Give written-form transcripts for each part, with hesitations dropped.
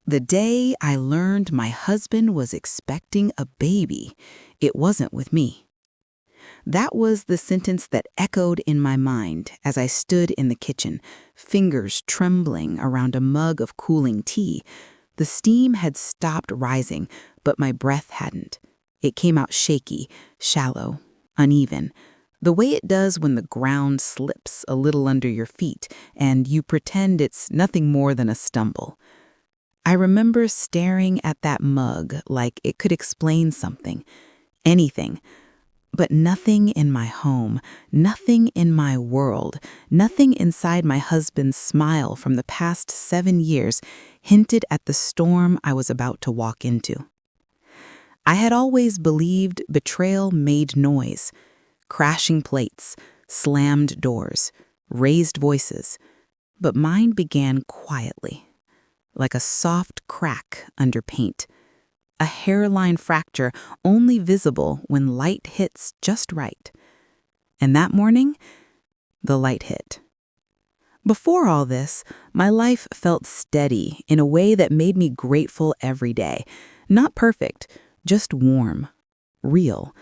The day I learned my husband was expecting a baby, it wasn't with me. That was the sentence that echoed in my mind as I stood in the kitchen, fingers trembling around a mug of cooling tea. The steam had stopped rising, but my breath hadn't. It came out shaky, shallow, uneven, the way it does when the ground slips a little under your feet and you pretend it's nothing more than a stumble. I remember staring at that mug like it could explain something, anything, but nothing in my home, nothing in my world, nothing inside my husband's smile from the past 7 years hinted at the storm I was about to walk into. I had always believed betrayal made noise, crashing plates, slammed doors, raised voices, but mine began quietly, like a soft crack under paint, a hairline fracture only visible when light hits just right. And that morning, the light hit. Before all this, my life felt steady in a way that made me grateful every day. Not perfect, just warm, real,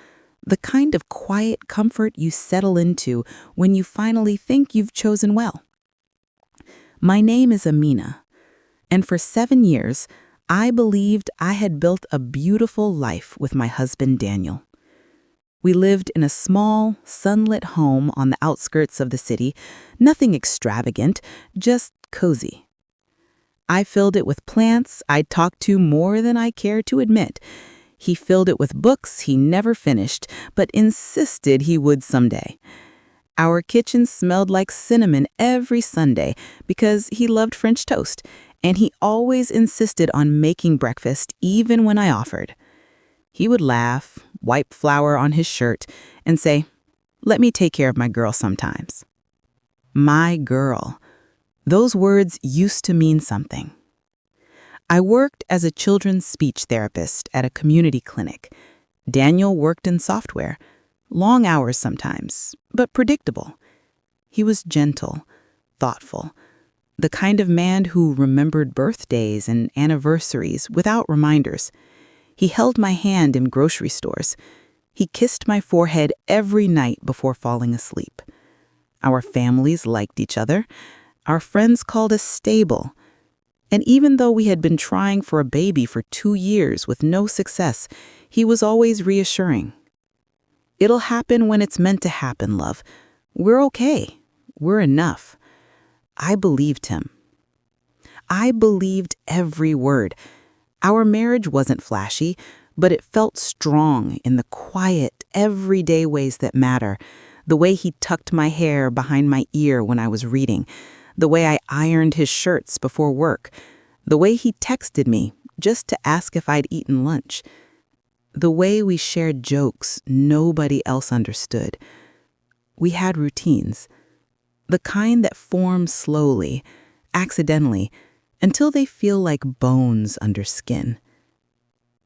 the kind of quiet comfort you settle into when you finally think you've chosen well. My name is Amina, and for 7 years, I believed I had built a beautiful life with my husband, Daniel. We lived in a small, sunlit home on the outskirts of the city, nothing extravagant, just cozy. I filled it with plants I'd talked to more than I care to admit. He filled it with books he never finished, but insisted he would someday. Our kitchen smelled like cinnamon every Sunday because he loved French toast, and he always insisted on making breakfast even when I offered. He would laugh, wipe flour on his shirt, and say, "Let me take care of my girl sometimes." My girl. Those words used to mean something. I worked as a children's speech therapist at a community clinic. Daniel worked in software. Long hours sometimes, but predictable. He was gentle, thoughtful, the kind of man who remembered birthdays and anniversaries without reminders. He held my hand in grocery stores. He kissed my forehead every night before falling asleep. Our families liked each other. Our friends called us stable. And even though we had been trying for a baby for 2 years with no success, he was always reassuring. "It'll happen when it's meant to happen, love. We're okay. We're enough." I believed him. I believed every word. Our marriage wasn't flashy, but it felt strong in the quiet, everyday ways that matter. The way he tucked my hair behind my ear when I was reading, the way I ironed his shirts before work, the way he texted me just to ask if I'd eaten lunch, the way we shared jokes nobody else understood. We had routines, the kind that form slowly, accidentally, until they feel like bones under skin.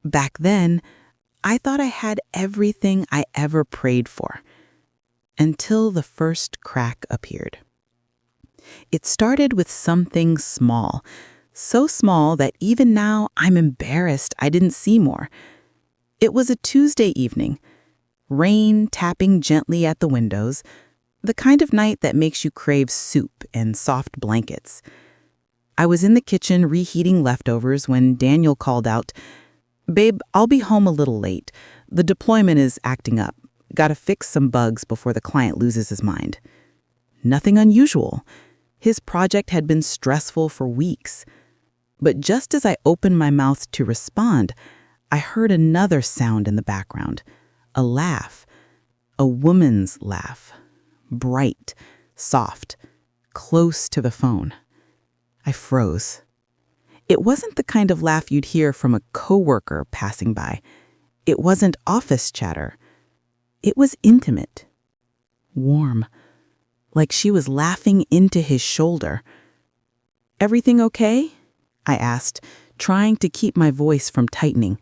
Back then, I thought I had everything I ever prayed for, until the first crack appeared. It started with something small, so small that even now I'm embarrassed I didn't see more. It was a Tuesday evening, rain tapping gently at the windows, the kind of night that makes you crave soup and soft blankets. I was in the kitchen reheating leftovers when Daniel called out, "Babe, I'll be home a little late. The deployment is acting up. Gotta fix some bugs before the client loses his mind." Nothing unusual. His project had been stressful for weeks. But just as I opened my mouth to respond, I heard another sound in the background, a laugh, a woman's laugh, bright, soft, close to the phone. I froze. It wasn't the kind of laugh you'd hear from a coworker passing by. It wasn't office chatter. It was intimate, warm, like she was laughing into his shoulder. "Everything okay?" I asked, trying to keep my voice from tightening.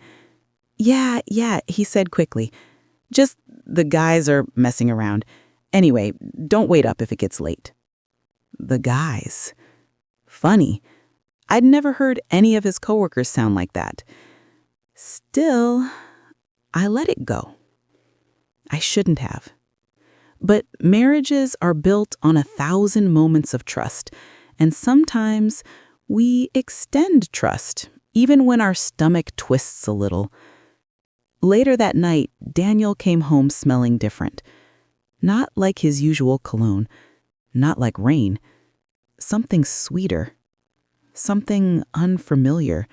Yeah, he said quickly. "Just the guys are messing around. Anyway, don't wait up if it gets late." The guys. Funny. I'd never heard any of his coworkers sound like that. Still, I let it go. I shouldn't have. But marriages are built on 1,000 moments of trust, and sometimes we extend trust, even when our stomach twists a little. Later that night, Daniel came home smelling different. Not like his usual cologne, not like rain. Something sweeter. Something unfamiliar.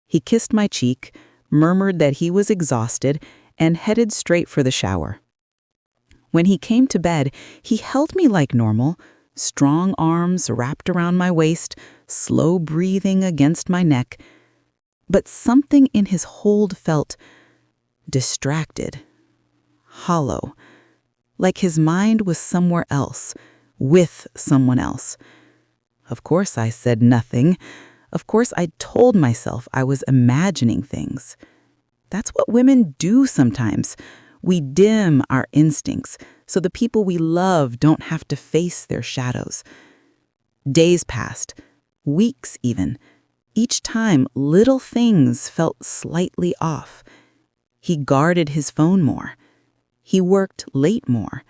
He kissed my cheek, murmured that he was exhausted, and headed straight for the shower. When he came to bed, he held me like normal, strong arms wrapped around my waist, slow breathing against my neck. But something in his hold felt distracted, hollow, like his mind was somewhere else, with someone else. Of course, I said nothing. Of course, I told myself I was imagining things. That's what women do sometimes. We dim our instincts so the people we love don't have to face their shadows. Days passed, weeks even. Each time, little things felt slightly off. He guarded his phone more. He worked late more.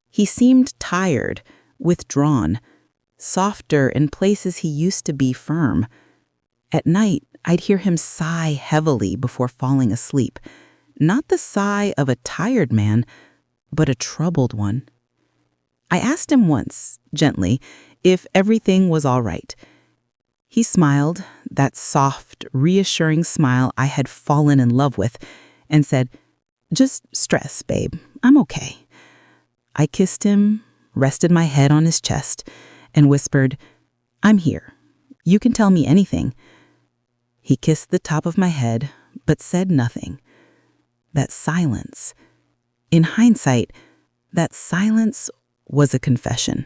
He seemed tired, withdrawn, softer in places he used to be firm. At night, I'd hear him sigh heavily before falling asleep. Not the sigh of a tired man, but a troubled one. I asked him once, gently, if everything was all right. He smiled, that soft, reassuring smile I had fallen in love with, and said, "Just stress, babe. I'm okay." I kissed him, rested my head on his chest, and whispered, "I'm here. You can tell me anything." He kissed the top of my head, but said nothing. That silence. In hindsight, that silence was a confession,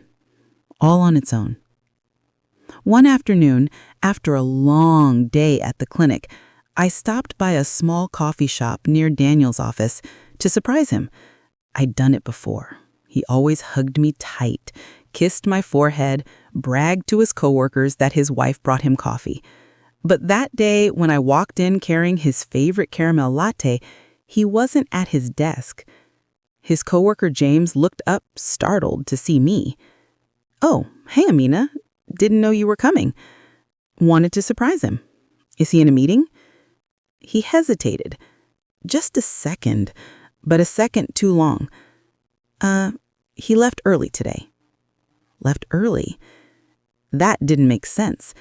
all on its own. One afternoon, after a long day at the clinic, I stopped by a small coffee shop near Daniel's office to surprise him. I'd done it before. He always hugged me tight, kissed my forehead, bragged to his coworkers that his wife brought him coffee. But that day, when I walked in carrying his favorite caramel latte, he wasn't at his desk. His coworker James looked up, startled, to see me. "Oh, hey, Amina. Didn't know you were coming." Wanted to surprise him. "Is he in a meeting?" He hesitated. Just a second, but a second too long. He left early today." Left early? That didn't make sense.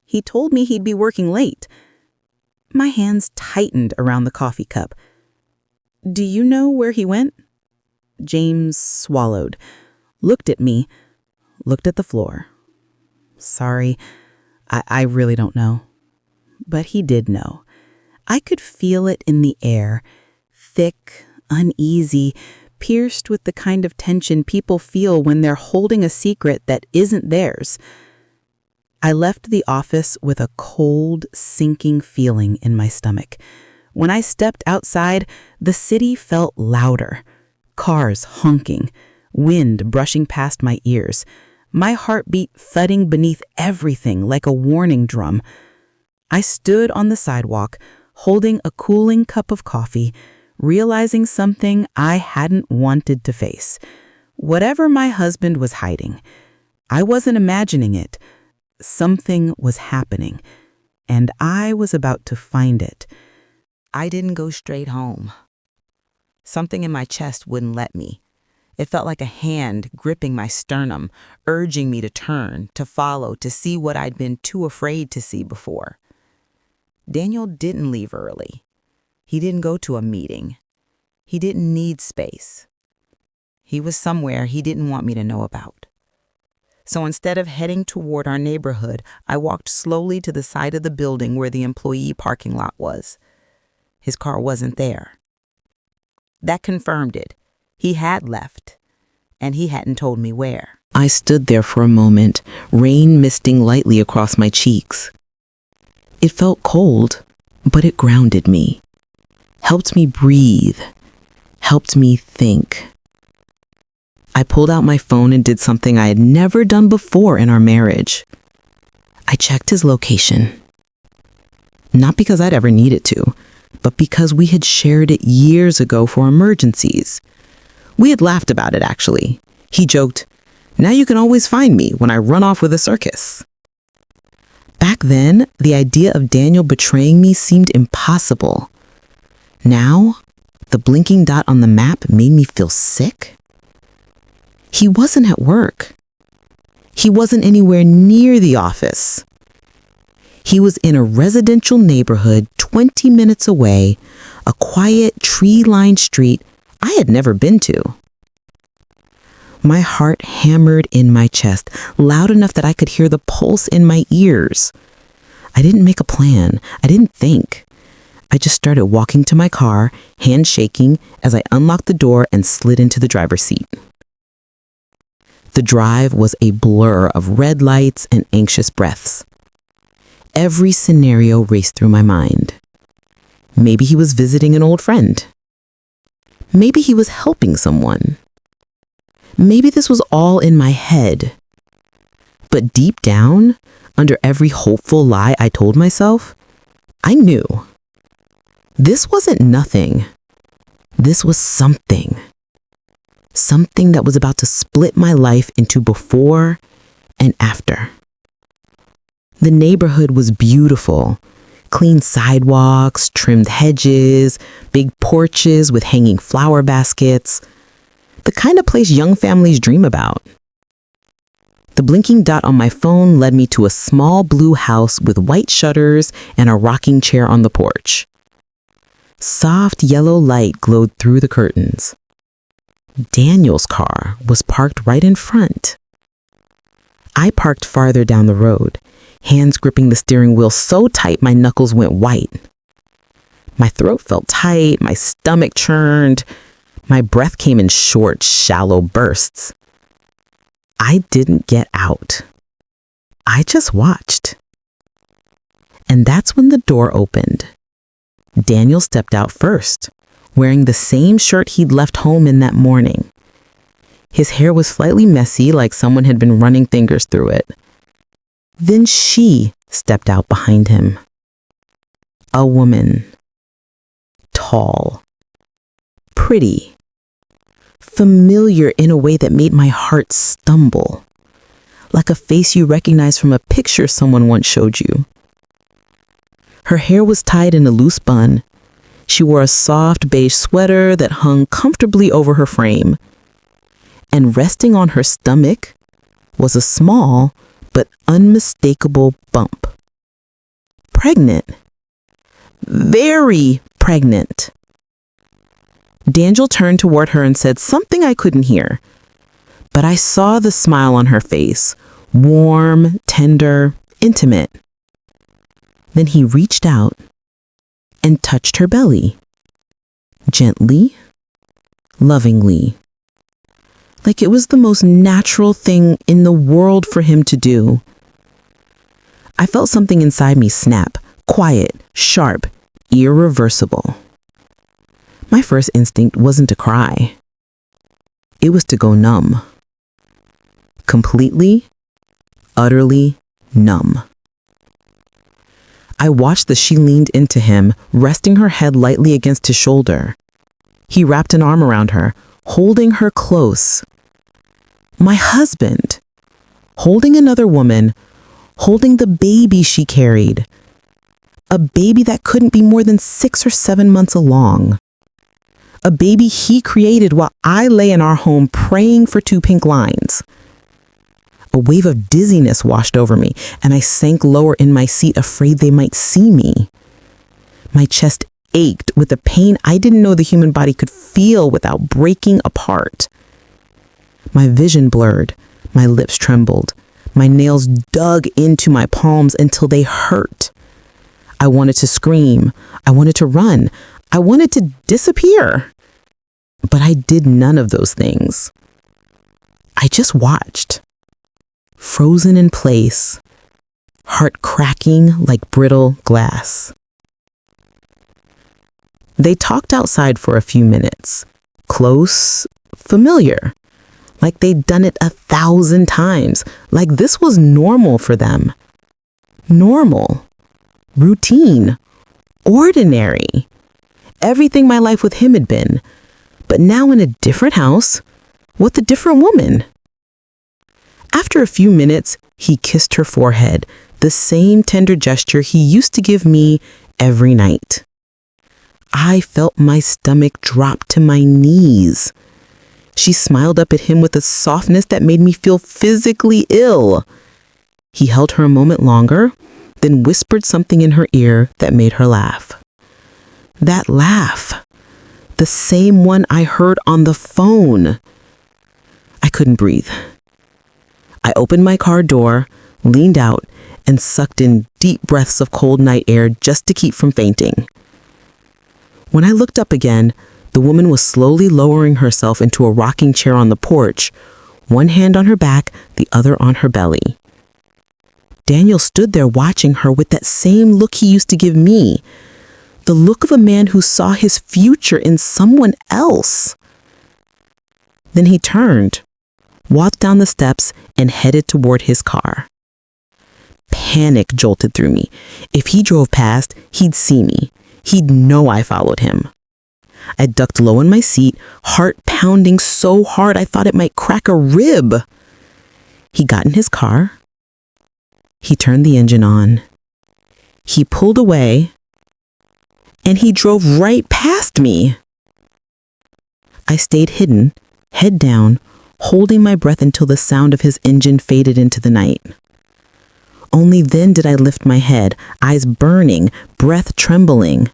He told me he'd be working late. My hands tightened around the coffee cup. "Do you know where he went?" James swallowed, looked at me, looked at the floor. "Sorry, I really don't know." But he did know. I could feel it in the air, thick, uneasy, pierced with the kind of tension people feel when they're holding a secret that isn't theirs. I left the office with a cold, sinking feeling in my stomach. When I stepped outside, the city felt louder. Cars honking, wind brushing past my ears, my heartbeat thudding beneath everything like a warning drum. I stood on the sidewalk, holding a cooling cup of coffee, realizing something I hadn't wanted to face. Whatever my husband was hiding, I wasn't imagining it. Something was happening, and I was about to find it. I didn't go straight home. Something in my chest wouldn't let me. It felt like a hand gripping my sternum, urging me to turn, to follow, to see what I'd been too afraid to see before. Daniel didn't leave early. He didn't go to a meeting. He didn't need space. He was somewhere he didn't want me to know about. So instead of heading toward our neighborhood, I walked slowly to the side of the building where the employee parking lot was. His car wasn't there. That confirmed it. He had left, and he hadn't told me where. I stood there for a moment, rain misting lightly across my cheeks. It felt cold, but it grounded me, helped me breathe, helped me think. I pulled out my phone and did something I had never done before in our marriage. I checked his location. Not because I'd ever needed to, but because we had shared it years ago for emergencies. We had laughed about it, actually. He joked, "Now you can always find me when I run off with a circus." Back then, the idea of Daniel betraying me seemed impossible. Now, the blinking dot on the map made me feel sick. He wasn't at work. He wasn't anywhere near the office. He was in a residential neighborhood 20 minutes away, a quiet, tree-lined street I had never been to. My heart hammered in my chest, loud enough that I could hear the pulse in my ears. I didn't make a plan. I didn't think. I just started walking to my car, hands shaking, as I unlocked the door and slid into the driver's seat. The drive was a blur of red lights and anxious breaths. Every scenario raced through my mind. Maybe he was visiting an old friend. Maybe he was helping someone. Maybe this was all in my head. But deep down, under every hopeful lie I told myself, I knew. This wasn't nothing. This was something. Something that was about to split my life into before and after. The neighborhood was beautiful. Clean sidewalks, trimmed hedges, big porches with hanging flower baskets. The kind of place young families dream about. The blinking dot on my phone led me to a small blue house with white shutters and a rocking chair on the porch. Soft yellow light glowed through the curtains. Daniel's car was parked right in front. I parked farther down the road, hands gripping the steering wheel so tight my knuckles went white. My throat felt tight, my stomach churned, my breath came in short, shallow bursts. I didn't get out. I just watched. And that's when the door opened. Daniel stepped out first, wearing the same shirt he'd left home in that morning. His hair was slightly messy, like someone had been running fingers through it. Then she stepped out behind him. A woman. Tall. Pretty. Familiar in a way that made my heart stumble. Like a face you recognize from a picture someone once showed you. Her hair was tied in a loose bun. She wore a soft beige sweater that hung comfortably over her frame. And resting on her stomach was a small but unmistakable bump. Pregnant. Very pregnant. Daniel turned toward her and said something I couldn't hear. But I saw the smile on her face, warm, tender, intimate. Then he reached out and touched her belly. Gently, lovingly. Like it was the most natural thing in the world for him to do. I felt something inside me snap, quiet, sharp, irreversible. My first instinct wasn't to cry. It was to go numb. Completely, utterly numb. I watched as she leaned into him, resting her head lightly against his shoulder. He wrapped an arm around her, holding her close. My husband, holding another woman, holding the baby she carried. A baby that couldn't be more than 6 or 7 months along. A baby he created while I lay in our home praying for 2 pink lines. A wave of dizziness washed over me, and I sank lower in my seat, afraid they might see me. My chest ached with a pain I didn't know the human body could feel without breaking apart. My vision blurred, my lips trembled, my nails dug into my palms until they hurt. I wanted to scream, I wanted to run, I wanted to disappear. But I did none of those things. I just watched. Frozen in place, heart cracking like brittle glass. They talked outside for a few minutes, close, familiar, like they'd done it 1,000 times, like this was normal for them. Normal, routine, ordinary. Everything my life with him had been. But now in a different house, with a different woman. After a few minutes, he kissed her forehead, the same tender gesture he used to give me every night. I felt my stomach drop to my knees. She smiled up at him with a softness that made me feel physically ill. He held her a moment longer, then whispered something in her ear that made her laugh. That laugh, the same one I heard on the phone. I couldn't breathe. I opened my car door, leaned out, and sucked in deep breaths of cold night air just to keep from fainting. When I looked up again, the woman was slowly lowering herself into a rocking chair on the porch, one hand on her back, the other on her belly. Daniel stood there watching her with that same look he used to give me, the look of a man who saw his future in someone else. Then he turned, walked down the steps, and headed toward his car. Panic jolted through me. If he drove past, he'd see me. He'd know I followed him. I ducked low in my seat, heart pounding so hard I thought it might crack a rib. He got in his car. He turned the engine on. He pulled away, and he drove right past me. I stayed hidden, head down, holding my breath until the sound of his engine faded into the night. Only then did I lift my head, eyes burning, breath trembling.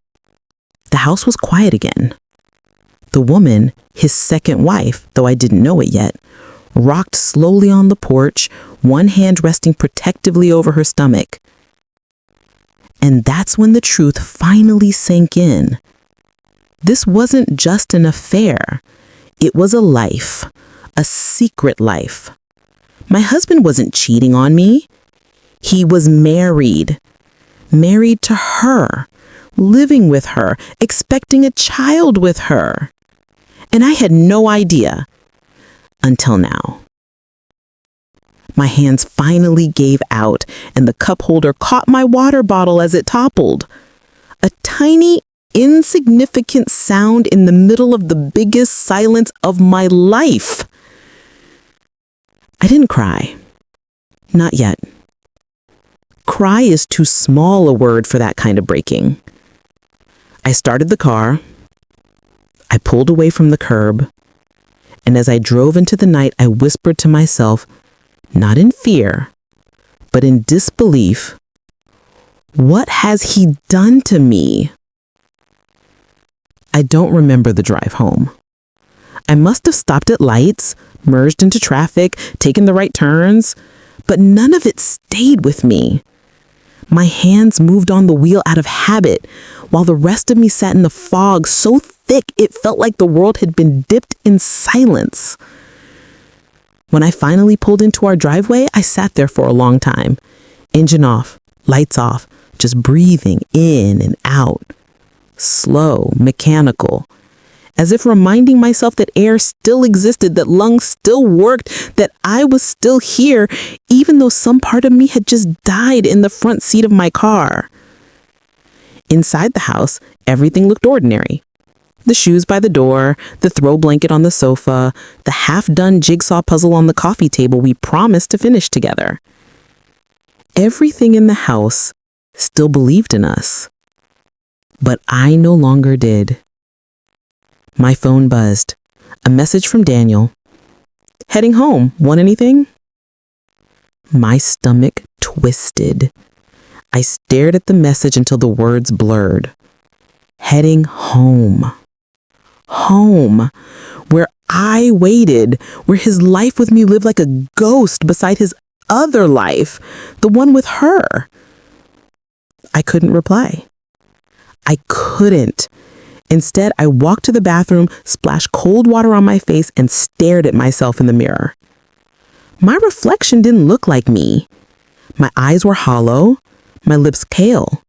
The house was quiet again. The woman, his second wife, though I didn't know it yet, rocked slowly on the porch, one hand resting protectively over her stomach. And that's when the truth finally sank in. This wasn't just an affair. It was a life, a secret life. My husband wasn't cheating on me. He was married to her, living with her, expecting a child with her. And I had no idea until now. My hands finally gave out, and the cup holder caught my water bottle as it toppled. A tiny, insignificant sound in the middle of the biggest silence of my life. I didn't cry. Not yet. Cry is too small a word for that kind of breaking. I started the car. I pulled away from the curb. And as I drove into the night, I whispered to myself, not in fear, but in disbelief, what has he done to me? I don't remember the drive home. I must have stopped at lights, merged into traffic, taken the right turns, but none of it stayed with me. My hands moved on the wheel out of habit, while the rest of me sat in the fog so thick it felt like the world had been dipped in silence. When I finally pulled into our driveway, I sat there for a long time. Engine off, lights off, just breathing in and out. Slow, mechanical. As if reminding myself that air still existed, that lungs still worked, that I was still here, even though some part of me had just died in the front seat of my car. Inside the house, everything looked ordinary. The shoes by the door, the throw blanket on the sofa, the half-done jigsaw puzzle on the coffee table we promised to finish together. Everything in the house still believed in us. But I no longer did. My phone buzzed. A message from Daniel. Heading home. Want anything? My stomach twisted. I stared at the message until the words blurred. Heading home. Home. Where I waited. Where his life with me lived like a ghost beside his other life. The one with her. I couldn't reply. I couldn't. Instead, I walked to the bathroom, splashed cold water on my face, and stared at myself in the mirror. My reflection didn't look like me. My eyes were hollow, my lips pale,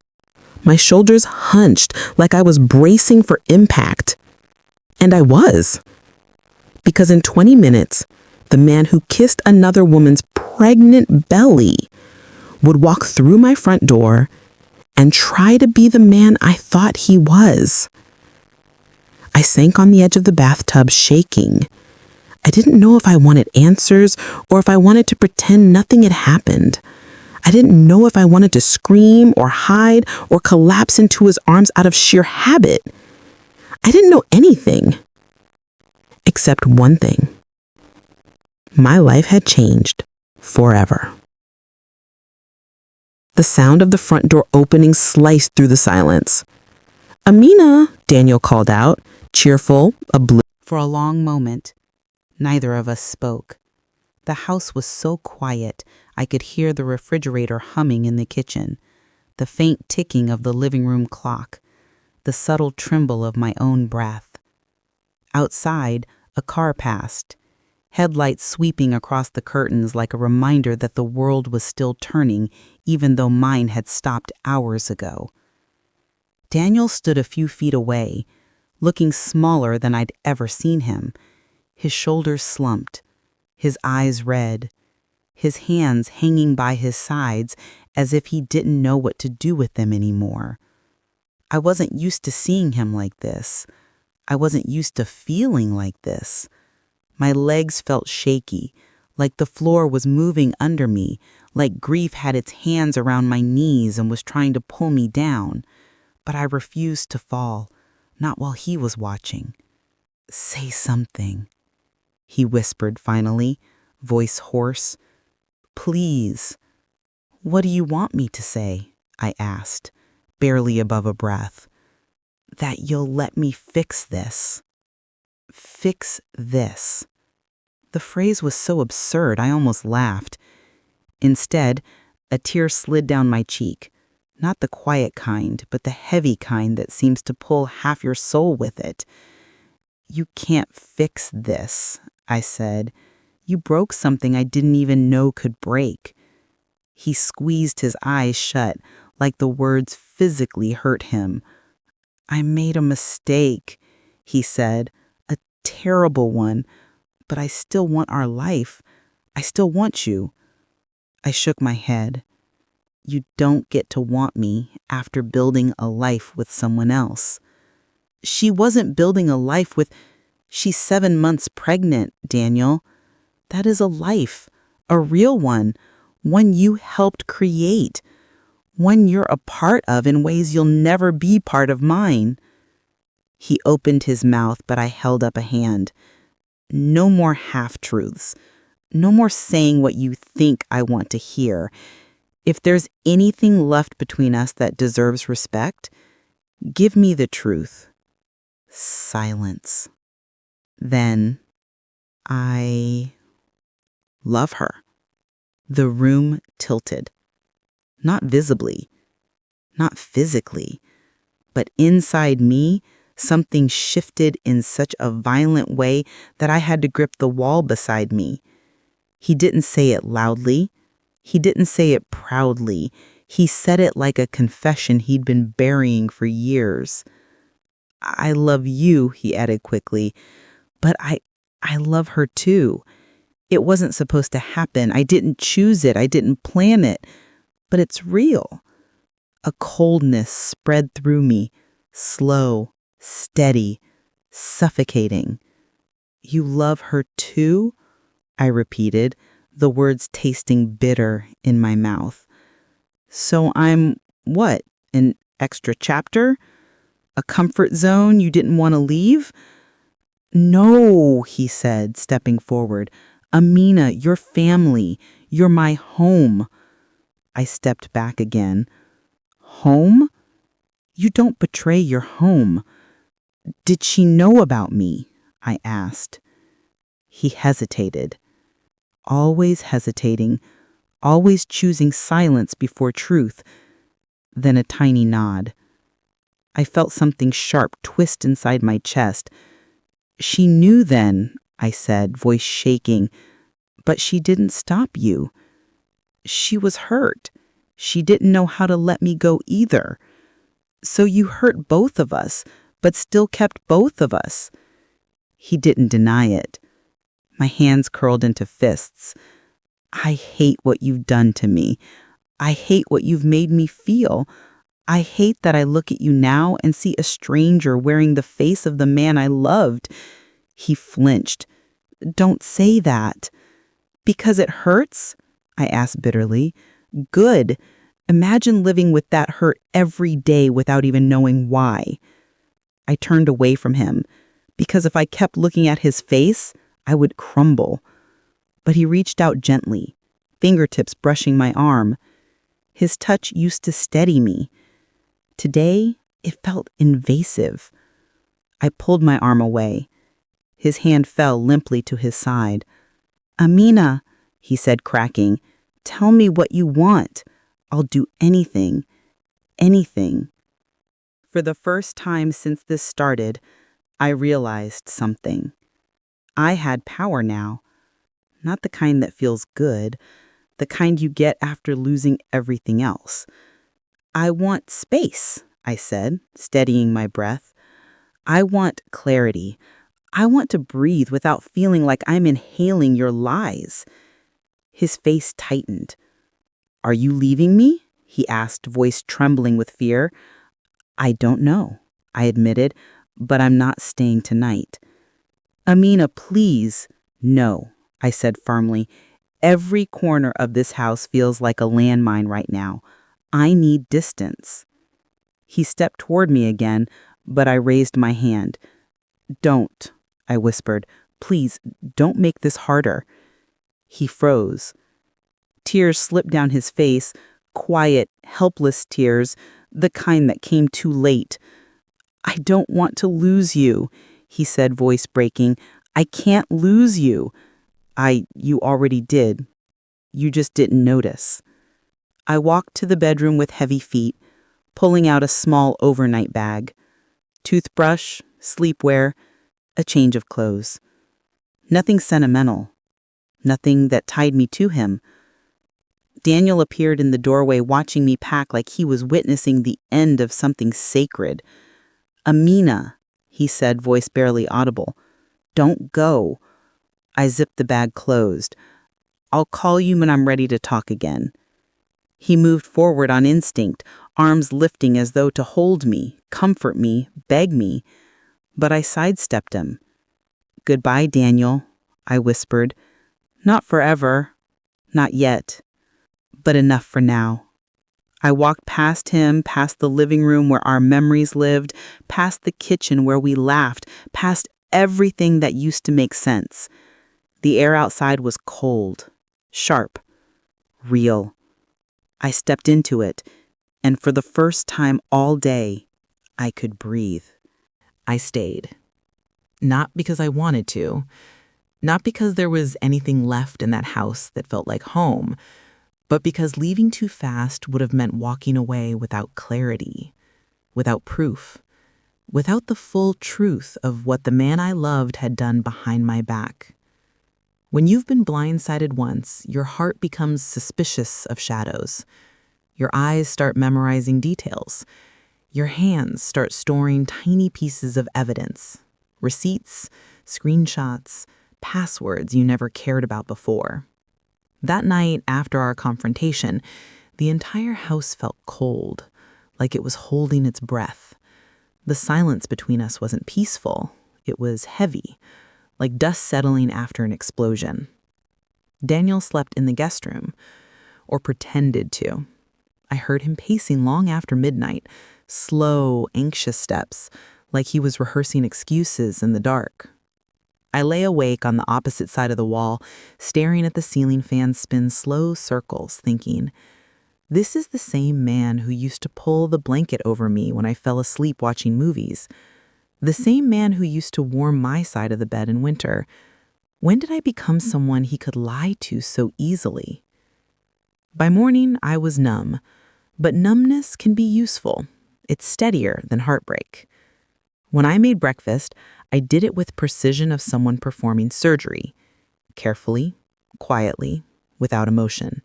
my shoulders hunched like I was bracing for impact. And I was. Because in 20 minutes, the man who kissed another woman's pregnant belly would walk through my front door and try to be the man I thought he was. I sank on the edge of the bathtub, shaking. I didn't know if I wanted answers or if I wanted to pretend nothing had happened. I didn't know if I wanted to scream or hide or collapse into his arms out of sheer habit. I didn't know anything. Except one thing. My life had changed forever. The sound of the front door opening sliced through the silence. "Amina," Daniel called out, cheerful, oblivious. For a long moment, neither of us spoke. The house was so quiet, I could hear the refrigerator humming in the kitchen, the faint ticking of the living room clock, the subtle tremble of my own breath. Outside, a car passed, headlights sweeping across the curtains like a reminder that the world was still turning, even though mine had stopped hours ago. Daniel stood a few feet away, looking smaller than I'd ever seen him, his shoulders slumped, his eyes red, his hands hanging by his sides as if he didn't know what to do with them anymore. I wasn't used to seeing him like this. I wasn't used to feeling like this. My legs felt shaky, like the floor was moving under me, like grief had its hands around my knees and was trying to pull me down. But I refused to fall, not while he was watching. "Say something," he whispered finally, voice hoarse. "Please." "What do you want me to say?" I asked, barely above a breath. "That you'll let me fix this." Fix this. The phrase was so absurd, I almost laughed. Instead, a tear slid down my cheek. Not the quiet kind, but the heavy kind that seems to pull half your soul with it. "You can't fix this," I said. "You broke something I didn't even know could break." He squeezed his eyes shut, like the words physically hurt him. "I made a mistake," he said, "a terrible one, but I still want our life. I still want you." I shook my head. "You don't get to want me after building a life with someone else." She wasn't building a life with... She's 7 months pregnant, Daniel. That is a life, a real one you helped create, one you're a part of in ways you'll never be part of mine. He opened his mouth, but I held up a hand. "No more half-truths. No more saying what you think I want to hear. If there's anything left between us that deserves respect, give me the truth." Silence. Then, "I love her." The room tilted. Not visibly, not physically, but inside me, something shifted in such a violent way that I had to grip the wall beside me. He didn't say it loudly. He didn't say it proudly. He said it like a confession he'd been burying for years. "I love you," he added quickly, "but I love her too. It wasn't supposed to happen. I didn't choose it. I didn't plan it. But it's real." A coldness spread through me, slow, steady, suffocating. "You love her too?" I repeated, the words tasting bitter in my mouth. "So I'm, what, an extra chapter? A comfort zone you didn't want to leave?" "No," he said, stepping forward. "Amina, you're family. You're my home." I stepped back again. "Home? You don't betray your home." "Did she know about me?" I asked. He hesitated. Always hesitating, always choosing silence before truth. Then a tiny nod. I felt something sharp twist inside my chest. "She knew then," I said, voice shaking. "But she didn't stop you. She was hurt. She didn't know how to let me go either. So you hurt both of us, but still kept both of us." He didn't deny it. My hands curled into fists. "I hate what you've done to me. I hate what you've made me feel. I hate that I look at you now and see a stranger wearing the face of the man I loved." He flinched. "Don't say that." "Because it hurts?" I asked bitterly. "Good. Imagine living with that hurt every day without even knowing why." I turned away from him, because if I kept looking at his face, I would crumble. But he reached out gently, fingertips brushing my arm. His touch used to steady me. Today, it felt invasive. I pulled my arm away. His hand fell limply to his side. "Amina," he said, cracking, "tell me what you want. I'll do anything. Anything." For the first time since this started, I realized something. I had power now. Not the kind that feels good, the kind you get after losing everything else. "I want space," I said, steadying my breath. "I want clarity. I want to breathe without feeling like I'm inhaling your lies." His face tightened. "Are you leaving me?" he asked, voice trembling with fear. "I don't know," I admitted, "but I'm not staying tonight." "Amina, please." "No," I said firmly. "Every corner of this house feels like a landmine right now. I need distance." He stepped toward me again, but I raised my hand. "Don't," I whispered. "Please, don't make this harder." He froze. Tears slipped down his face, quiet, helpless tears, the kind that came too late. "I don't want to lose you," he said, voice breaking. "I can't lose you." You already did. You just didn't notice." I walked to the bedroom with heavy feet, pulling out a small overnight bag. Toothbrush, sleepwear, a change of clothes. Nothing sentimental. Nothing that tied me to him. Daniel appeared in the doorway, watching me pack like he was witnessing the end of something sacred. "Amina," he said, voice barely audible. "Don't go." I zipped the bag closed. "I'll call you when I'm ready to talk again." He moved forward on instinct, arms lifting as though to hold me, comfort me, beg me. But I sidestepped him. "Goodbye, Daniel," I whispered. "Not forever. Not yet. But enough for now." I walked past him, past the living room where our memories lived, past the kitchen where we laughed, past everything that used to make sense. The air outside was cold, sharp, real. I stepped into it, and for the first time all day, I could breathe. I stayed. Not because I wanted to, not because there was anything left in that house that felt like home, but because leaving too fast would have meant walking away without clarity, without proof, without the full truth of what the man I loved had done behind my back. When you've been blindsided once, your heart becomes suspicious of shadows. Your eyes start memorizing details. Your hands start storing tiny pieces of evidence, receipts, screenshots, passwords you never cared about before. That night, after our confrontation, the entire house felt cold, like it was holding its breath. The silence between us wasn't peaceful. It was heavy, like dust settling after an explosion. Daniel slept in the guest room, or pretended to. I heard him pacing long after midnight, slow, anxious steps, like he was rehearsing excuses in the dark. I lay awake on the opposite side of the wall, staring at the ceiling fan spin slow circles, thinking, this is the same man who used to pull the blanket over me when I fell asleep watching movies. The same man who used to warm my side of the bed in winter. When did I become someone he could lie to so easily? By morning, I was numb, but numbness can be useful. It's steadier than heartbreak. When I made breakfast, I did it with precision of someone performing surgery. Carefully, quietly, without emotion.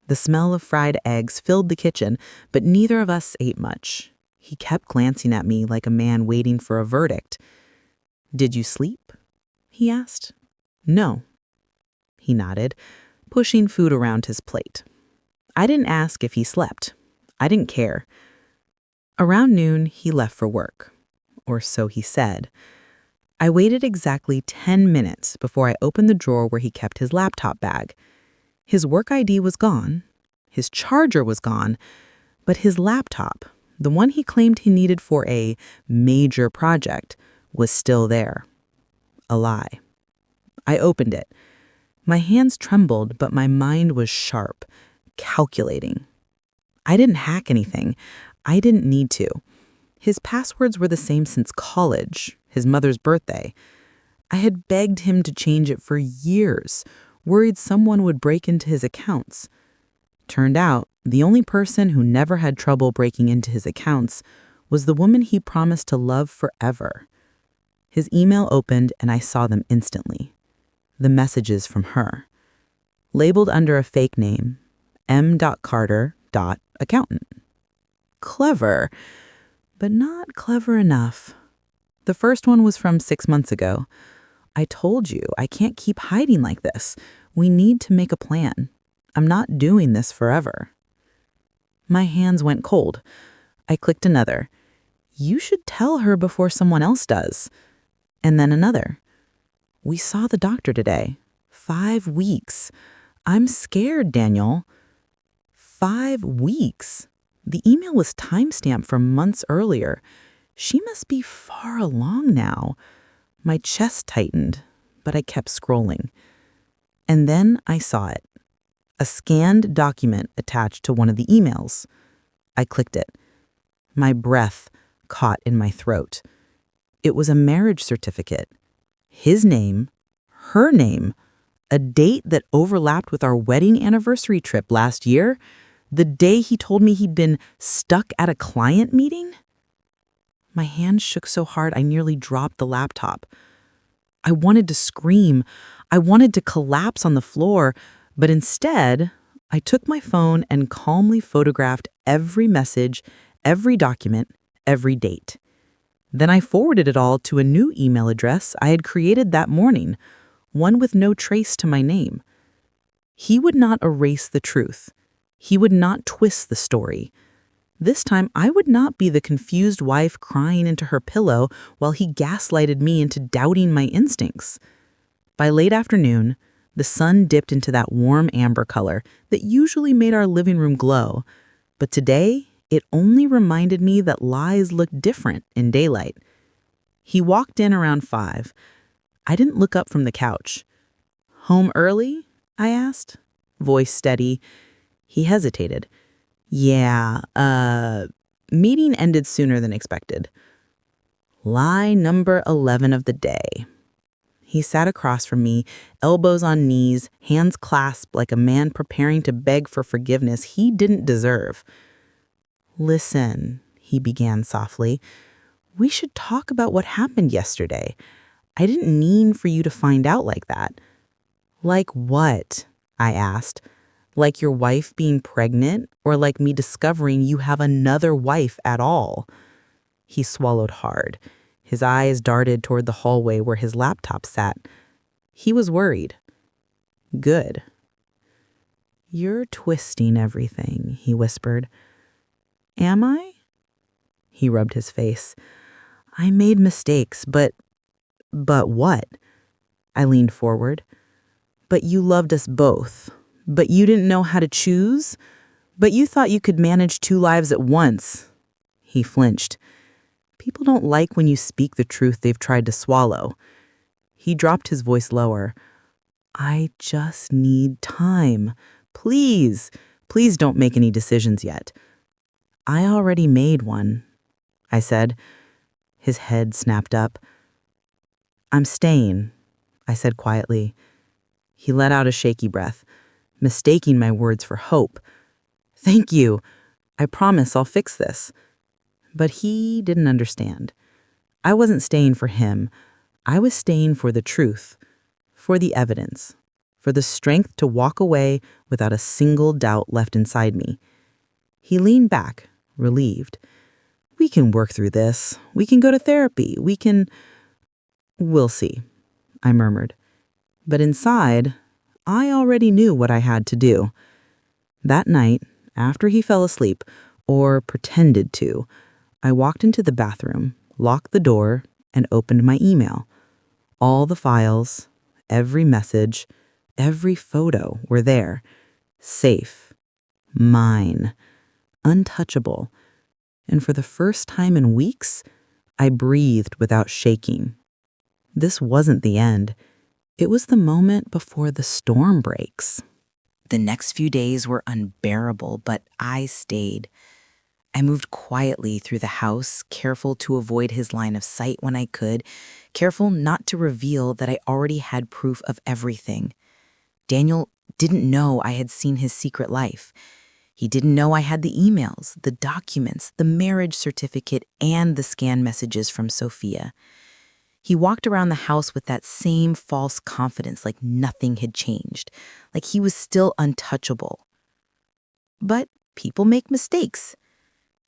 The smell of fried eggs filled the kitchen, but neither of us ate much. He kept glancing at me like a man waiting for a verdict. "Did you sleep?" he asked. "No." He nodded, pushing food around his plate. I didn't ask if he slept. I didn't care. Around noon, he left for work. Or so he said. I waited exactly 10 minutes before I opened the drawer where he kept his laptop bag. His work ID was gone. His charger was gone. But his laptop, the one he claimed he needed for a major project, was still there. A lie. I opened it. My hands trembled, but my mind was sharp, calculating. I didn't hack anything. I didn't need to. His passwords were the same since college, his mother's birthday. I had begged him to change it for years, worried someone would break into his accounts. Turned out, the only person who never had trouble breaking into his accounts was the woman he promised to love forever. His email opened and I saw them instantly. The messages from her. Labeled under a fake name, m.carter.accountant. Clever, but not clever enough. The first one was from 6 months ago. I told you, I can't keep hiding like this. We need to make a plan. I'm not doing this forever. My hands went cold. I clicked another. You should tell her before someone else does. And then another. We saw the doctor today. 5 weeks. I'm scared, Daniel. 5 weeks. The email was timestamped from months earlier. She must be far along now. My chest tightened, but I kept scrolling. And then I saw it. A scanned document attached to one of the emails. I clicked it. My breath caught in my throat. It was a marriage certificate. His name, her name, a date that overlapped with our wedding anniversary trip last year, the day he told me he'd been stuck at a client meeting. My hands shook so hard I nearly dropped the laptop. I wanted to scream. I wanted to collapse on the floor, but instead, I took my phone and calmly photographed every message, every document, every date. Then I forwarded it all to a new email address I had created that morning, one with no trace to my name. He would not erase the truth. He would not twist the story. This time, I would not be the confused wife crying into her pillow while he gaslighted me into doubting my instincts. By late afternoon, the sun dipped into that warm amber color that usually made our living room glow, but today, it only reminded me that lies look different in daylight. He walked in around 5. I didn't look up from the couch. Home early? I asked, voice steady. He hesitated. Yeah, meeting ended sooner than expected. Lie number 11 of the day. He sat across from me, elbows on knees, hands clasped like a man preparing to beg for forgiveness he didn't deserve. Listen, he began softly. We should talk about what happened yesterday. I didn't mean for you to find out like that. Like what? I asked. Like your wife being pregnant, or like me discovering you have another wife at all? He swallowed hard. His eyes darted toward the hallway where his laptop sat. He was worried. Good. You're twisting everything, he whispered. Am I? He rubbed his face. I made mistakes, but what? I leaned forward. But you loved us both. But you didn't know how to choose? But you thought you could manage 2 lives at once. He flinched. People don't like when you speak the truth they've tried to swallow. He dropped his voice lower. I just need time. Please, please don't make any decisions yet. I already made one, I said. His head snapped up. I'm staying, I said quietly. He let out a shaky breath, mistaking my words for hope. Thank you. I promise I'll fix this. But he didn't understand. I wasn't staying for him. I was staying for the truth, for the evidence, for the strength to walk away without a single doubt left inside me. He leaned back, relieved. We can work through this. We can go to therapy. We'll see, I murmured. But inside, I already knew what I had to do. That night, After he fell asleep, or pretended to, I walked into the bathroom, locked the door, and opened my email. All the files, every message, every photo were there. Safe. Mine. Untouchable. And for the first time in weeks, I breathed without shaking. This wasn't the end. It was the moment before the storm breaks. The next few days were unbearable, but I stayed. I moved quietly through the house, careful to avoid his line of sight when I could, careful not to reveal that I already had proof of everything. Daniel didn't know I had seen his secret life. He didn't know I had the emails, the documents, the marriage certificate, and the scanned messages from Sophia. He walked around the house with that same false confidence, like nothing had changed, like he was still untouchable. But people make mistakes,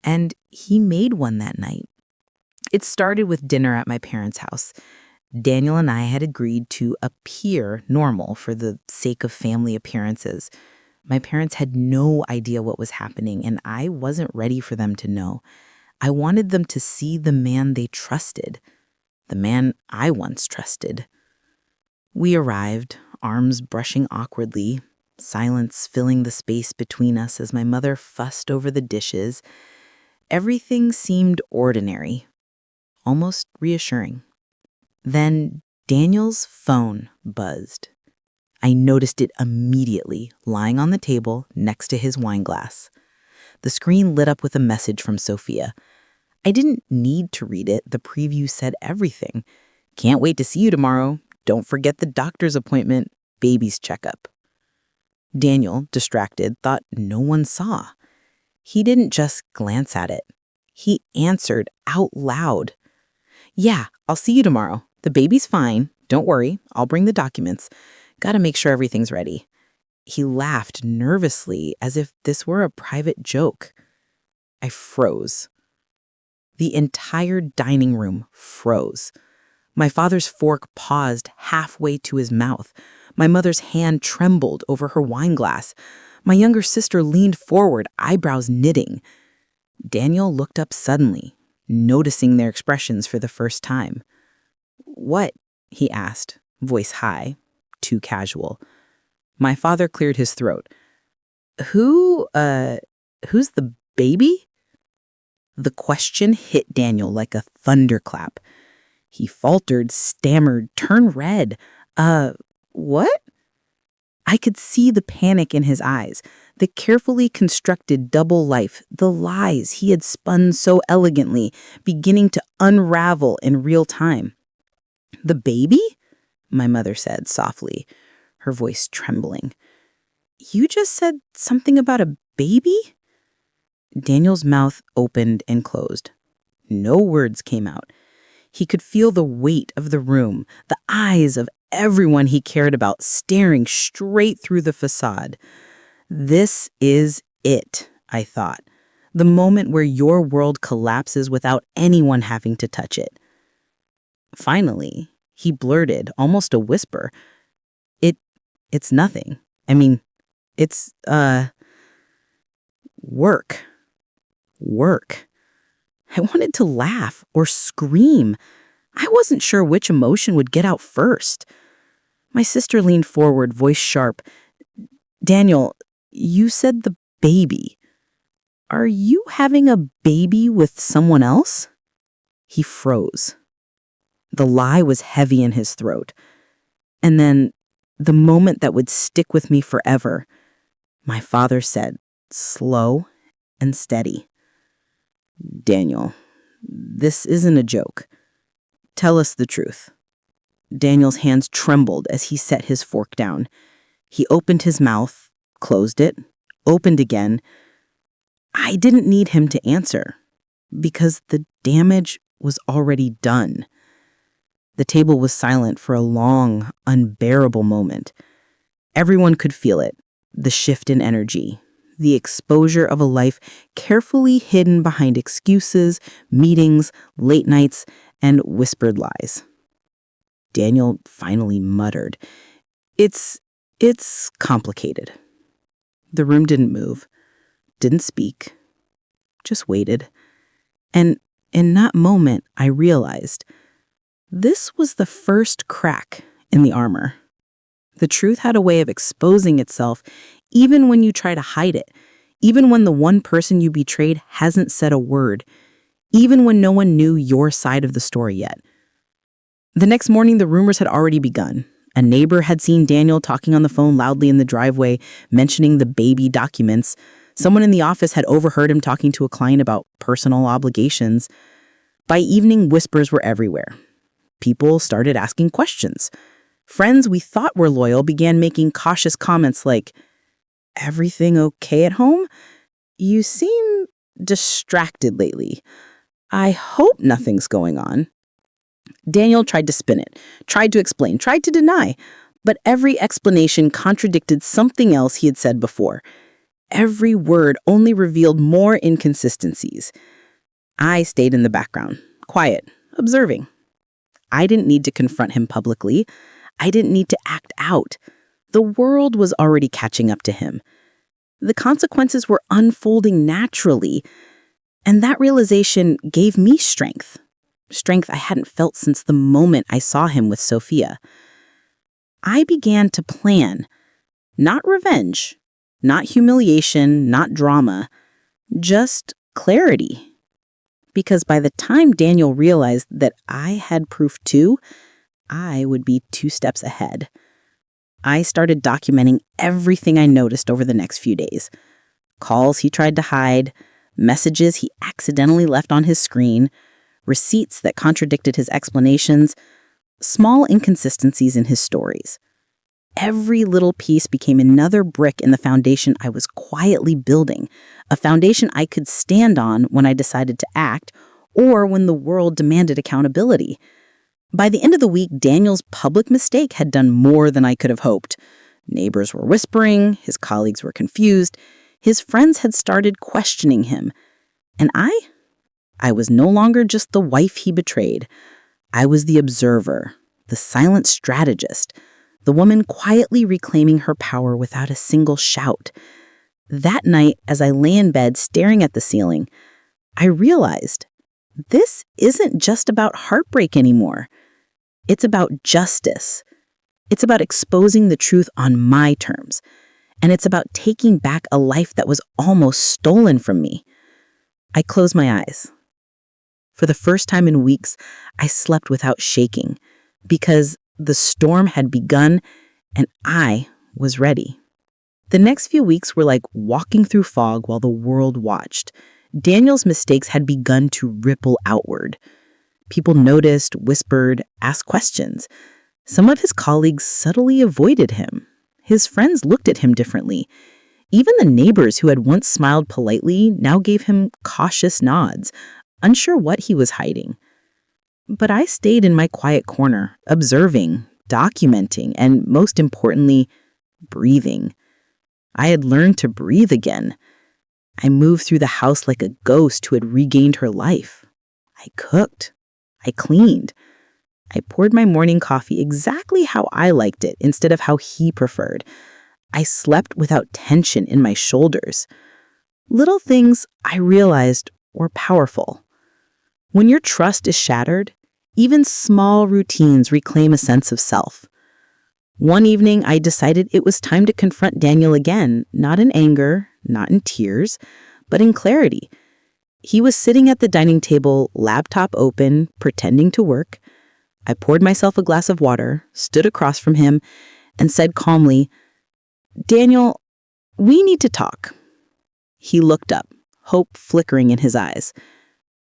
and he made one that night. It started with dinner at my parents' house. Daniel and I had agreed to appear normal for the sake of family appearances. My parents had no idea what was happening, and I wasn't ready for them to know. I wanted them to see the man they trusted, the man I once trusted. We arrived, arms brushing awkwardly, silence filling the space between us as my mother fussed over the dishes. Everything seemed ordinary, almost reassuring. Then Daniel's phone buzzed. I noticed it immediately, lying on the table next to his wine glass. The screen lit up with a message from Sophia. I didn't need to read it. The preview said everything. Can't wait to see you tomorrow. Don't forget the doctor's appointment, baby's checkup. Daniel, distracted, thought no one saw. He didn't just glance at it. He answered out loud. Yeah, I'll see you tomorrow. The baby's fine. Don't worry. I'll bring the documents. Gotta make sure everything's ready. He laughed nervously as if this were a private joke. I froze. The entire dining room froze. My father's fork paused halfway to his mouth. My mother's hand trembled over her wine glass. My younger sister leaned forward, eyebrows knitting. Daniel looked up suddenly, noticing their expressions for the first time. What? He asked, voice high, too casual. My father cleared his throat. Who's the baby? The question hit Daniel like a thunderclap. He faltered, stammered, turned red. What? I could see the panic in his eyes, the carefully constructed double life, the lies he had spun so elegantly, beginning to unravel in real time. The baby? My mother said softly, her voice trembling. You just said something about a baby? Daniel's mouth opened and closed. No words came out. He could feel the weight of the room, the eyes of everyone he cared about staring straight through the facade. This is it, I thought. The moment where your world collapses without anyone having to touch it. Finally, he blurted, almost a whisper, It's nothing. I mean, it's, work. Work. I wanted to laugh or scream. I wasn't sure which emotion would get out first. My sister leaned forward, voice sharp. Daniel, you said the baby. Are you having a baby with someone else? He froze. The lie was heavy in his throat. And then, the moment that would stick with me forever, my father said, slow and steady. Daniel, this isn't a joke. Tell us the truth. Daniel's hands trembled as he set his fork down. He opened his mouth, closed it, opened again. I didn't need him to answer, because the damage was already done. The table was silent for a long, unbearable moment. Everyone could feel it, the shift in energy, the exposure of a life carefully hidden behind excuses, meetings, late nights, and whispered lies. Daniel finally muttered, It's complicated. The room didn't move. didn't speak, just waited. And in that moment, I realized this was the first crack in the armor. The truth had a way of exposing itself even when you try to hide it, even when the one person you betrayed hasn't said a word, even when no one knew your side of the story yet. The next morning, the rumors had already begun. A neighbor had seen Daniel talking on the phone loudly in the driveway, mentioning the baby documents. Someone in the office had overheard him talking to a client about personal obligations. By evening, whispers were everywhere. People started asking questions. Friends we thought were loyal began making cautious comments like, "Everything okay at home? You seem distracted lately. I hope nothing's going on." Daniel tried to spin it, tried to explain, tried to deny, but every explanation contradicted something else he had said before. Every word only revealed more inconsistencies. I stayed in the background, quiet, observing. I didn't need to confront him publicly. I didn't need to act out. The world was already catching up to him. The consequences were unfolding naturally, and that realization gave me strength. Strength I hadn't felt since the moment I saw him with Sophia. I began to plan, not revenge, not humiliation, not drama, just clarity. Because by the time Daniel realized that I had proof too, I would be 2 steps ahead. I started documenting everything I noticed over the next few days. Calls he tried to hide, messages he accidentally left on his screen, receipts that contradicted his explanations, small inconsistencies in his stories. Every little piece became another brick in the foundation I was quietly building, a foundation I could stand on when I decided to act or when the world demanded accountability. By the end of the week, Daniel's public mistake had done more than I could have hoped. Neighbors were whispering, his colleagues were confused, his friends had started questioning him. And I was no longer just the wife he betrayed. I was the observer, the silent strategist, the woman quietly reclaiming her power without a single shout. That night, as I lay in bed staring at the ceiling, I realized this isn't just about heartbreak anymore. It's about justice. It's about exposing the truth on my terms. And it's about taking back a life that was almost stolen from me. I closed my eyes. For the first time in weeks, I slept without shaking because the storm had begun and I was ready. The next few weeks were like walking through fog while the world watched. Daniel's mistakes had begun to ripple outward. People noticed, whispered, asked questions. Some of his colleagues subtly avoided him. His friends looked at him differently. Even the neighbors who had once smiled politely now gave him cautious nods, unsure what he was hiding. But I stayed in my quiet corner, observing, documenting, and most importantly, breathing. I had learned to breathe again. I moved through the house like a ghost who had regained her life. I cooked. I cleaned. I poured my morning coffee exactly how I liked it instead of how he preferred. I slept without tension in my shoulders. Little things I realized were powerful. When your trust is shattered, even small routines reclaim a sense of self. One evening, I decided it was time to confront Daniel again, not in anger, not in tears, but in clarity. He was sitting at the dining table, laptop open, pretending to work. I poured myself a glass of water, stood across from him, and said calmly, "Daniel, we need to talk." He looked up, hope flickering in his eyes.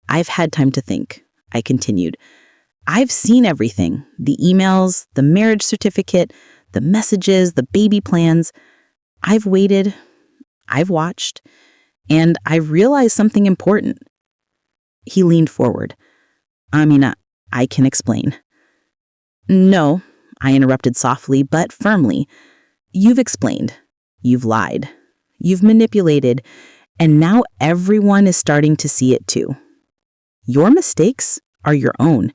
"I've had time to think," I continued. "I've seen everything, the emails, the marriage certificate, the messages, the baby plans. I've waited, I've watched, and I've realized something important." He leaned forward. "Amina, I can explain." "No," I interrupted softly but firmly. "You've explained. You've lied. You've manipulated. And now everyone is starting to see it too. Your mistakes are your own,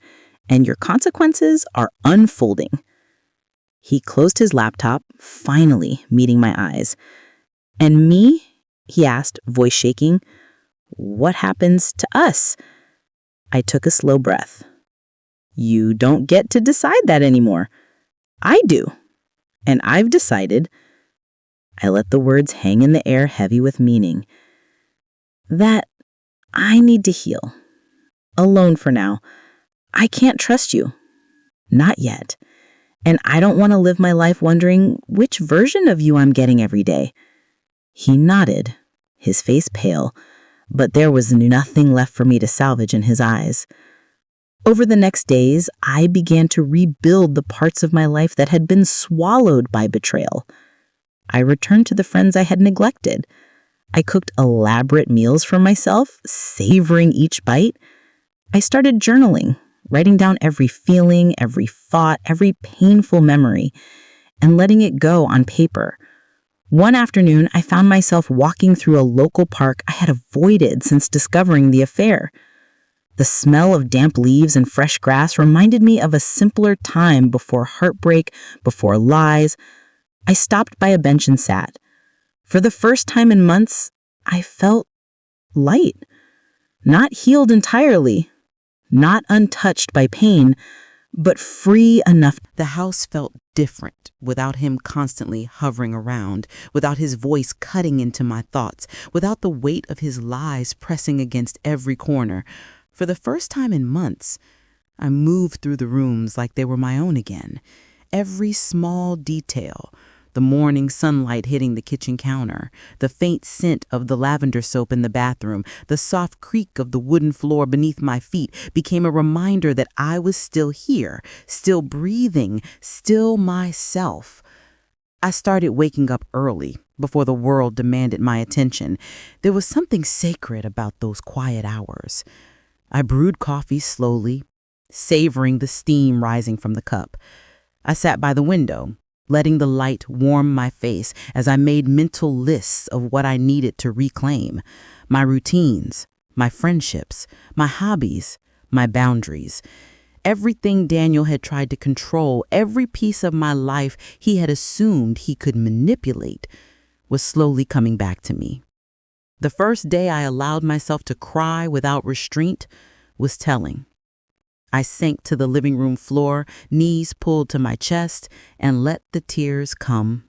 and your consequences are unfolding." He closed his laptop, finally meeting my eyes. And me, he asked, voice shaking. What happens to us? I took a slow breath. You don't get to decide that anymore. I do. And I've decided. I let the words hang in the air heavy with meaning. That I need to heal. Alone for now. I can't trust you. Not yet. And I don't want to live my life wondering which version of you I'm getting every day. He nodded, his face pale, but there was nothing left for me to salvage in his eyes. Over the next days, I began to rebuild the parts of my life that had been swallowed by betrayal. I returned to the friends I had neglected. I cooked elaborate meals for myself, savoring each bite. I started journaling, writing down every feeling, every thought, every painful memory, and letting it go on paper. One afternoon, I found myself walking through a local park I had avoided since discovering the affair. The smell of damp leaves and fresh grass reminded me of a simpler time before heartbreak, before lies. I stopped by a bench and sat. For the first time in months, I felt light. Not healed entirely, not untouched by pain, but free enough. The house felt different without him constantly hovering around, without his voice cutting into my thoughts, without the weight of his lies pressing against every corner. For the first time in months, I moved through the rooms like they were my own again. Every small detail, the morning sunlight hitting the kitchen counter, the faint scent of the lavender soap in the bathroom, the soft creak of the wooden floor beneath my feet became a reminder that I was still here, still breathing, still myself. I started waking up early, before the world demanded my attention. There was something sacred about those quiet hours. I brewed coffee slowly, savoring the steam rising from the cup. I sat by the window, letting the light warm my face as I made mental lists of what I needed to reclaim. My routines, my friendships, my hobbies, my boundaries. Everything Daniel had tried to control, every piece of my life he had assumed he could manipulate, was slowly coming back to me. The first day I allowed myself to cry without restraint was telling. I sank to the living room floor, knees pulled to my chest, and let the tears come.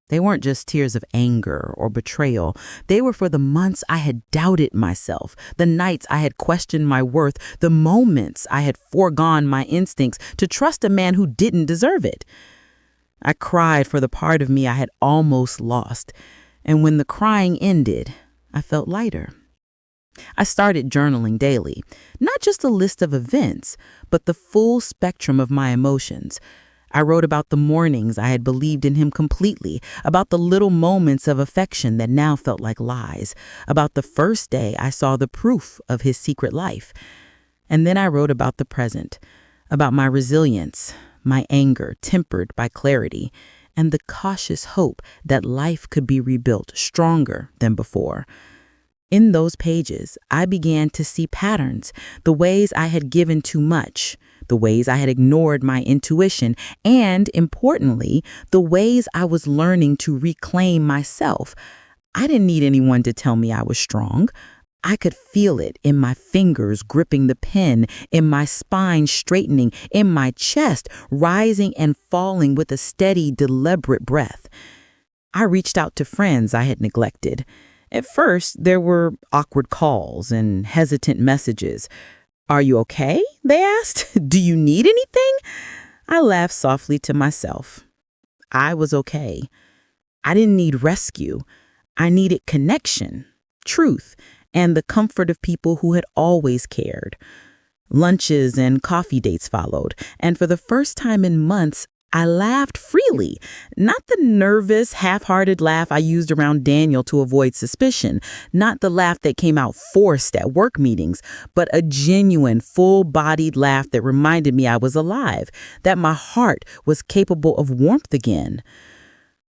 They weren't just tears of anger or betrayal. They were for the months I had doubted myself, the nights I had questioned my worth, the moments I had foregone my instincts to trust a man who didn't deserve it. I cried for the part of me I had almost lost, and when the crying ended, I felt lighter. I started journaling daily, not just a list of events, but the full spectrum of my emotions. I wrote about the mornings I had believed in him completely, about the little moments of affection that now felt like lies, about the first day I saw the proof of his secret life. And then I wrote about the present, about my resilience, my anger tempered by clarity, and the cautious hope that life could be rebuilt stronger than before. In those pages, I began to see patterns, the ways I had given too much, the ways I had ignored my intuition, and, importantly, the ways I was learning to reclaim myself. I didn't need anyone to tell me I was strong. I could feel it in my fingers gripping the pen, in my spine straightening, in my chest rising and falling with a steady, deliberate breath. I reached out to friends I had neglected. At first, there were awkward calls and hesitant messages. "Are you okay?" they asked. "Do you need anything?" I laughed softly to myself. I was okay. I didn't need rescue. I needed connection, truth, and the comfort of people who had always cared. Lunches and coffee dates followed, and for the first time in months, I laughed freely, not the nervous, half-hearted laugh I used around Daniel to avoid suspicion, not the laugh that came out forced at work meetings, but a genuine, full-bodied laugh that reminded me I was alive, that my heart was capable of warmth again.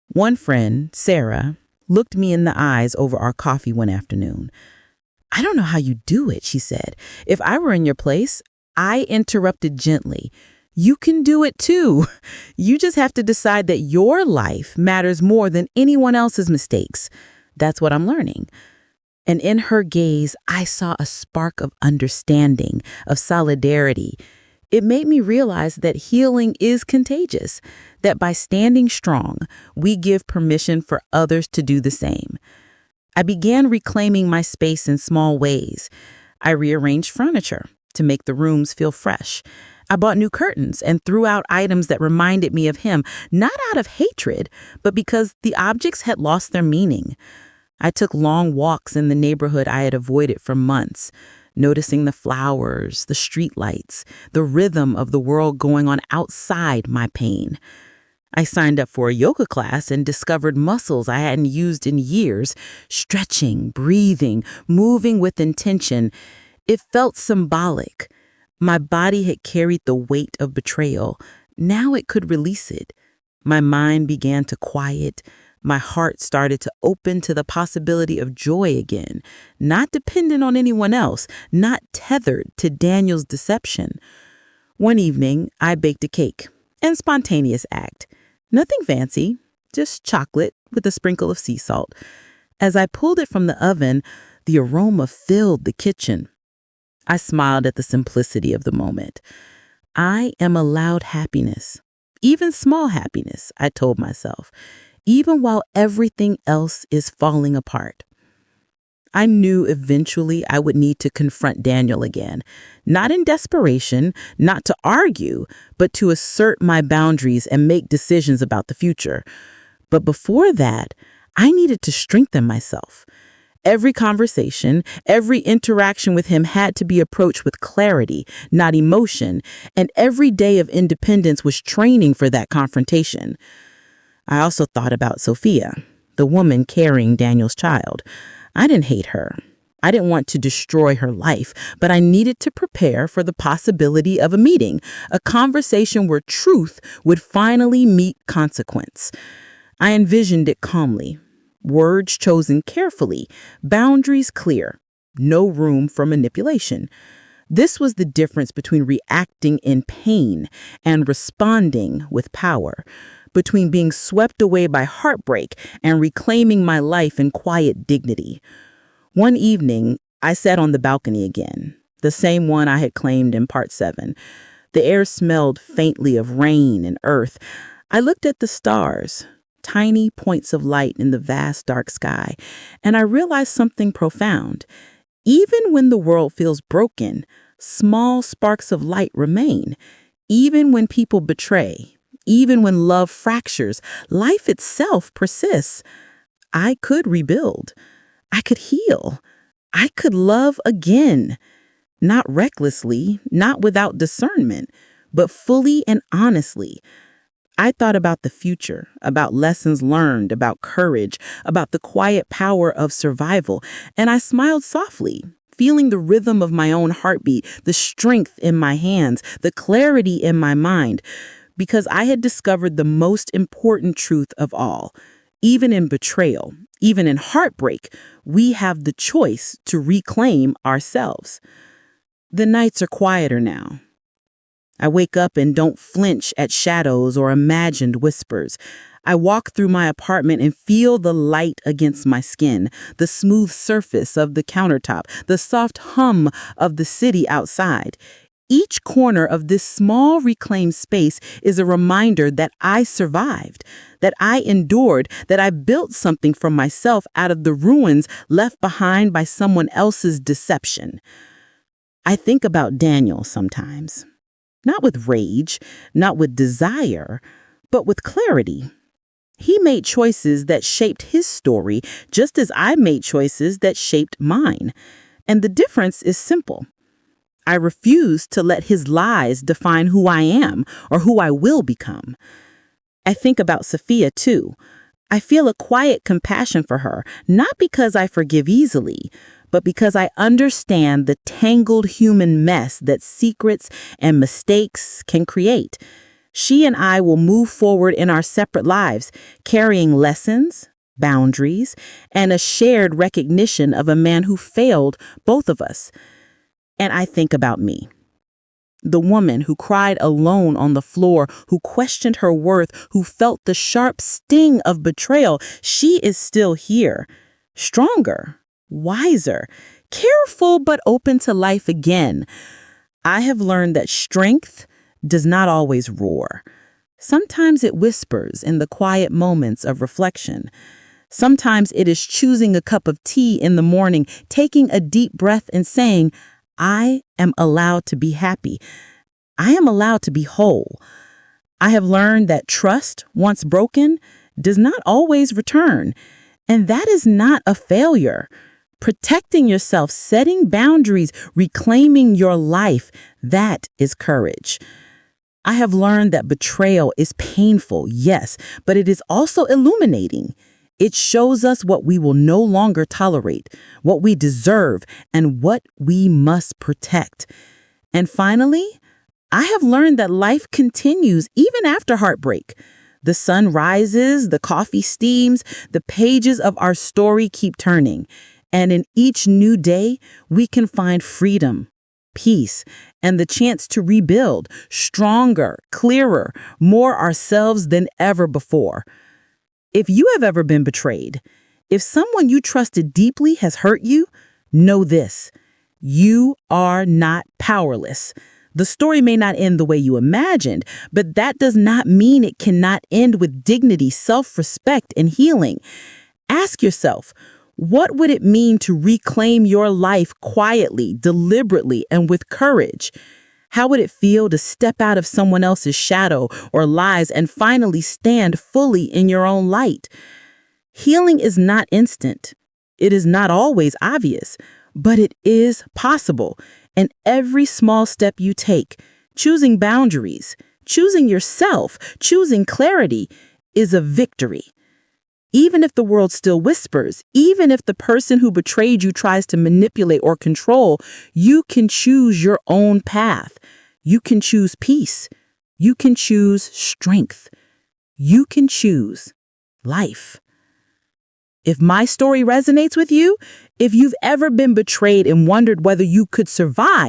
One friend, Sarah, looked me in the eyes over our coffee one afternoon. "I don't know how you do it," she said. "If I were in your place," I interrupted gently. "You can do it too. You just have to decide that your life matters more than anyone else's mistakes. That's what I'm learning. And in her gaze, I saw a spark of understanding, of solidarity. It made me realize that healing is contagious, that by standing strong, we give permission for others to do the same. I began reclaiming my space in small ways. I rearranged furniture to make the rooms feel fresh. I bought new curtains and threw out items that reminded me of him, not out of hatred, but because the objects had lost their meaning. I took long walks in the neighborhood I had avoided for months, noticing the flowers, the streetlights, the rhythm of the world going on outside my pain. I signed up for a yoga class and discovered muscles I hadn't used in years, stretching, breathing, moving with intention. It felt symbolic. My body had carried the weight of betrayal. Now it could release it. My mind began to quiet. My heart started to open to the possibility of joy again, not dependent on anyone else, not tethered to Daniel's deception. One evening, I baked a cake, an spontaneous act. Nothing fancy, just chocolate with a sprinkle of sea salt. As I pulled it from the oven, the aroma filled the kitchen. I smiled at the simplicity of the moment. I am allowed happiness, even small happiness, I told myself, even while everything else is falling apart. I knew eventually I would need to confront Daniel again, not in desperation, not to argue, but to assert my boundaries and make decisions about the future. But before that, I needed to strengthen myself. Every conversation, every interaction with him had to be approached with clarity, not emotion, and every day of independence was training for that confrontation. I also thought about Sophia, the woman carrying Daniel's child. I didn't hate her. I didn't want to destroy her life, but I needed to prepare for the possibility of a meeting, a conversation where truth would finally meet consequence. I envisioned it calmly, words chosen carefully, boundaries clear, no room for manipulation. This was the difference between reacting in pain and responding with power, between being swept away by heartbreak and reclaiming my life in quiet dignity. One evening, I sat on the balcony again, the same one I had claimed in part 7. The air smelled faintly of rain and earth. I looked at the stars, tiny points of light in the vast dark sky, and I realized something profound. Even when the world feels broken, small sparks of light remain. Even when people betray, even when love fractures, life itself persists. I could rebuild. I could heal. I could love again. Not recklessly, not without discernment, but fully and honestly. I thought about the future, about lessons learned, about courage, about the quiet power of survival, and I smiled softly, feeling the rhythm of my own heartbeat, the strength in my hands, the clarity in my mind, because I had discovered the most important truth of all. Even in betrayal, even in heartbreak, we have the choice to reclaim ourselves. The nights are quieter now. I wake up and don't flinch at shadows or imagined whispers. I walk through my apartment and feel the light against my skin, the smooth surface of the countertop, the soft hum of the city outside. Each corner of this small reclaimed space is a reminder that I survived, that I endured, that I built something for myself out of the ruins left behind by someone else's deception. I think about Daniel sometimes, not with rage, not with desire, but with clarity. He made choices that shaped his story just as I made choices that shaped mine. And the difference is simple. I refuse to let his lies define who I am or who I will become. I think about Sophia, too. I feel a quiet compassion for her, not because I forgive easily, but because I understand the tangled human mess that secrets and mistakes can create. She and I will move forward in our separate lives, carrying lessons, boundaries, and a shared recognition of a man who failed both of us. And I think about me, the woman who cried alone on the floor, who questioned her worth, who felt the sharp sting of betrayal. She is still here, stronger, wiser, careful but open to life again. I have learned that strength does not always roar. Sometimes it whispers in the quiet moments of reflection. Sometimes it is choosing a cup of tea in the morning, taking a deep breath and saying, I am allowed to be happy. I am allowed to be whole. I have learned that trust, once broken, does not always return. And that is not a failure. Protecting yourself, setting boundaries, reclaiming your life, that is courage. I have learned that betrayal is painful, yes, but it is also illuminating. It shows us what we will no longer tolerate, what we deserve, and what we must protect. And finally, I have learned that life continues even after heartbreak. The sun rises, the coffee steams, the pages of our story keep turning. And in each new day, we can find freedom, peace, and the chance to rebuild, stronger, clearer, more ourselves than ever before. If you have ever been betrayed, if someone you trusted deeply has hurt you, know this: you are not powerless. The story may not end the way you imagined, but that does not mean it cannot end with dignity, self-respect, and healing. Ask yourself, what would it mean to reclaim your life quietly, deliberately, and with courage? How would it feel to step out of someone else's shadow or lies and finally stand fully in your own light? Healing is not instant. It is not always obvious, but it is possible. And every small step you take, choosing boundaries, choosing yourself, choosing clarity, is a victory. Even if the world still whispers, even if the person who betrayed you tries to manipulate or control, you can choose your own path. You can choose peace. You can choose strength. You can choose life. If my story resonates with you, if you've ever been betrayed and wondered whether you could survive,